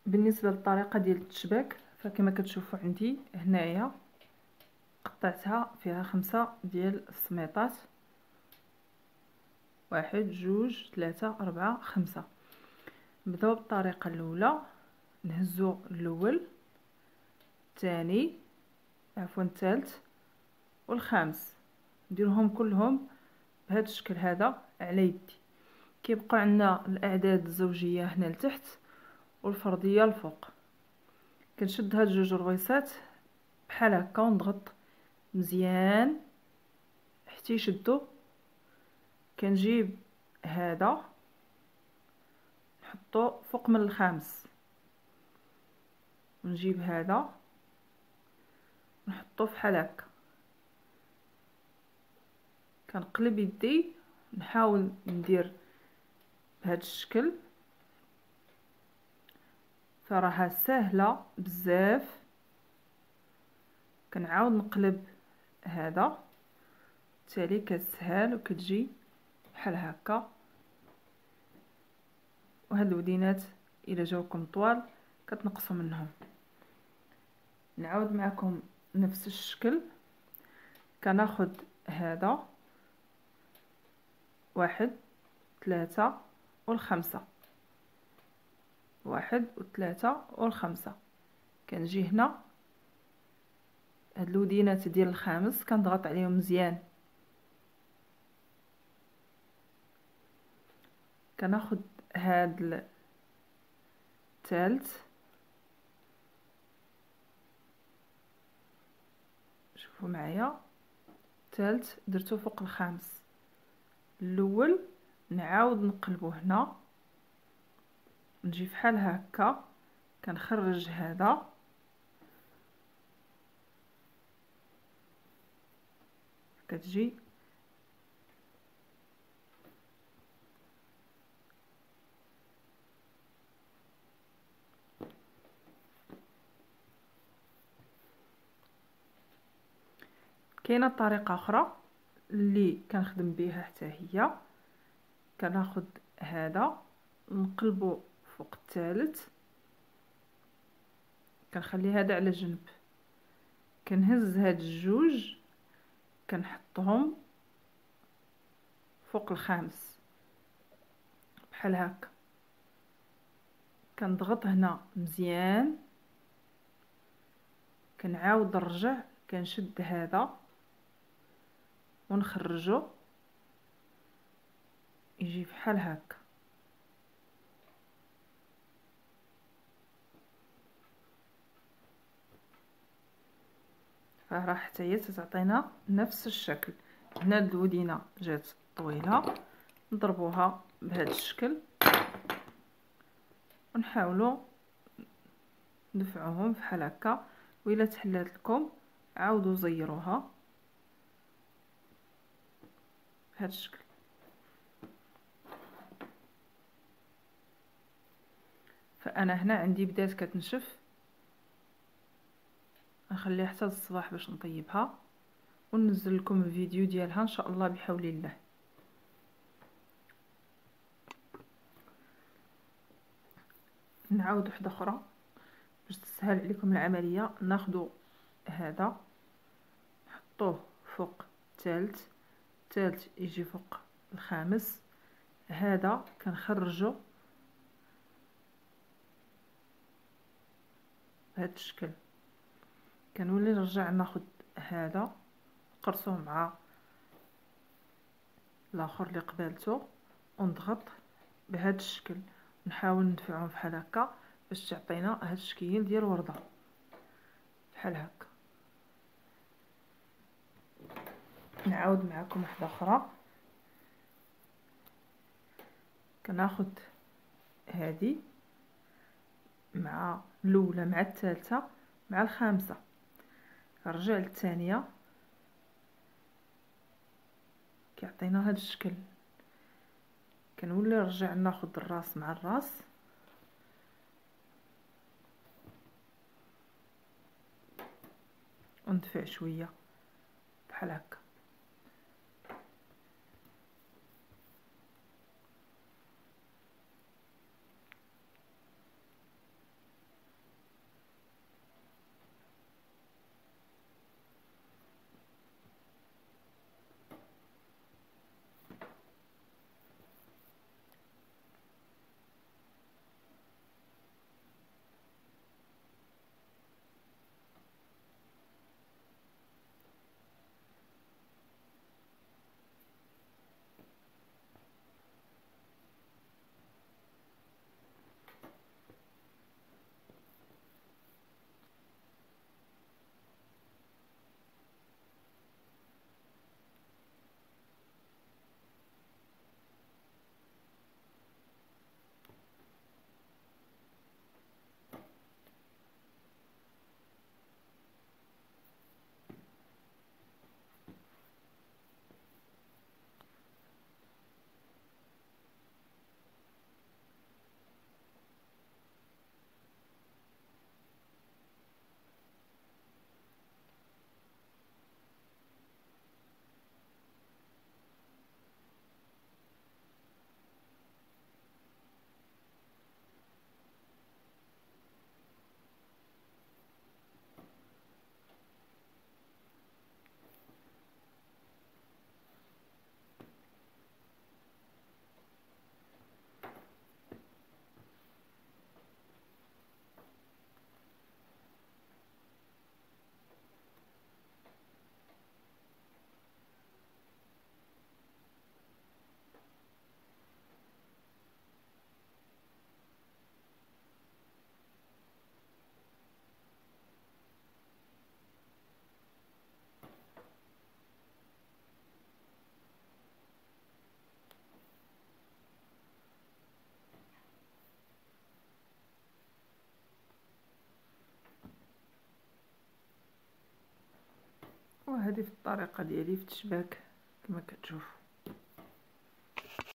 بالنسبه للطريقه ديال التشباك فكما كتشوفوا عندي هنايا قطعتها فيها 5 ديال السميطات، 1 2 3 4 5. نبداو بالطريقه الاولى، نهزو الاول الثاني عفوا الثالث والخامس، نديرهم كلهم بهذا الشكل هذا على يدي. كيبقى عندنا الاعداد الزوجيه هنا لتحت والفرديه الفوق. كنشد هاد جوج رويصات بحال هكا ونضغط مزيان حتى يشدوا. كنجيب هذا نحطو فوق من الخامس، ونجيب هذا نحطو بحال هكا. كنقلب يدي نحاول ندير بهذا الشكل، صراحه سهله بزاف. كنعاود نقلب هذا تالي كتسهل وكتجي بحال هكا. وهاد الودينات الا جاوكم طوال كتنقصوا منهم. نعاود معكم نفس الشكل. كناخد هذا 1 3 والخمسة، 1 و3 والخمسة. كنجي هنا هاد الودينات ديال الخامس كنضغط عليهم مزيان. كناخد هاد الثالث، شوفوا معايا الثالث درتو فوق الخامس. الاول نعاود نقلبو هنا، نجي بحال هكا. كنخرج هذا كتجي كاينه طريقه اخرى اللي كنخدم بها حتى هي. كناخد هذا نقلبو فوق الثالث، كنخلي هذا على جنب، كنهز هاد الجوج كنحطهم فوق الخامس بحال هكا. كنضغط هنا مزيان، كنعاود نرجع كنشد هذا ونخرجه يجي بحال هكا. فراه حتى هي تعطينا نفس الشكل. هنا الودينه جات طويله، نضربوها بهذا الشكل ونحاولوا ندفعوهم بحال هكا. وإلا تحلات لكم عاودوا زيروها بهذا الشكل. فانا هنا عندي بدات كتنشف، نخليها حتى الصباح باش نطيبها وننزل لكم الفيديو ديالها ان شاء الله بحول الله. نعاود وحده اخرى باش تسهل عليكم العمليه. ناخذ هذا نحطوه فوق الثالث، الثالث يجي فوق الخامس. هذا كنخرجه بهذا الشكل. كنولي نرجع ناخذ هذا نقرصوه مع الاخر اللي قبالته ونضغط بهذا الشكل. نحاول ندفعهم بحال هكا باش تعطينا هذا الشكل ديال ورده بحال هكا. نعاود معكم واحده اخرى. كناخذ هذه مع الاولى مع الثالثه مع الخامسه، كنرجع للثانيه كيعطينا هذا الشكل. كنولي نرجع ناخذ الراس مع الراس وندفع شويه بحال هكا. وهذه في الطريقه ديالي في التشباك كما كتشوفوا.